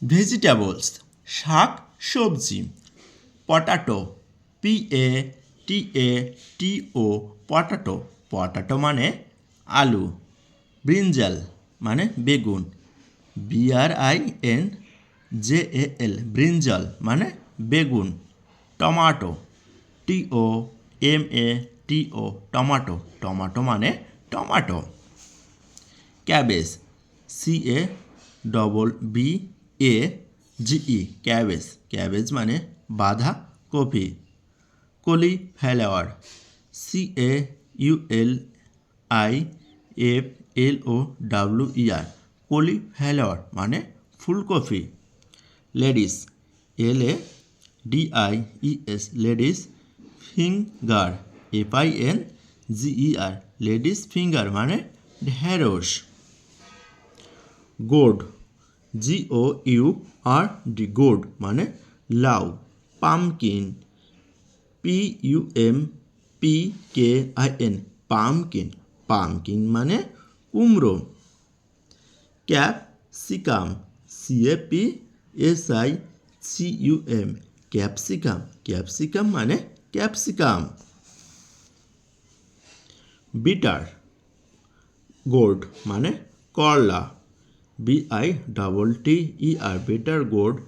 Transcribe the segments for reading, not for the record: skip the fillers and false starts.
Vegetables শাক সবজি। Potato PATATO potato, potato মানে আলু। ব্রিঞ্জাল মানে বেগুন, BRINJAL ব্রিঞ্জাল মানে বেগুন। টমাটো TOMATO টমাটো, টমাটো মানে tomato. Cabbage CABBAGE cabbage, cabbage মানে বাঁধাকপি। কলিফ্লাওয়ার CAULIFLOWER কলিফ্লাওয়ার মানে ফুলকপি। Ladies LADIES ladies finger FINGER ladies finger মানে ঢেঁড়স। গোর্ড GOURD গোর্ড মানে লাউ। পামকিন PUMPKIN পামকিন, পামকিন মানে কুমড়ো। ক্যাপসিকাম CAPSICUM ক্যাপসিকাম, ক্যাপসিকাম মানে ক্যাপসিকাম। বিটার গোর্ড মানে করলা, BITTER bitter gourd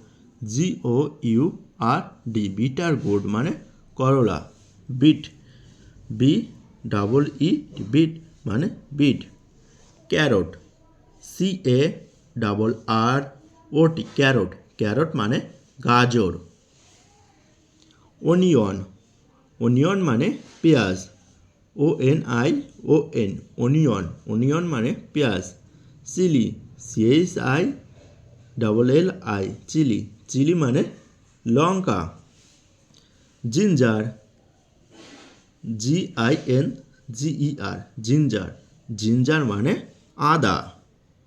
GOURD bitter gourd মানে করলা। বিট BEET বিট মানে beet. Carrot CARROT carrot, carrot মানে গাজর। অনিয়ন, অনিয়ন মানে পেঁয়াজ ONION অনিয়ন, অনিয়ন মানে পেঁয়াজ। চিলি CHILLI চিলি, চিলি মানে লঙ্কা। জিঞ্জার GINGER জিঞ্জার, জিঞ্জার মানে আদা।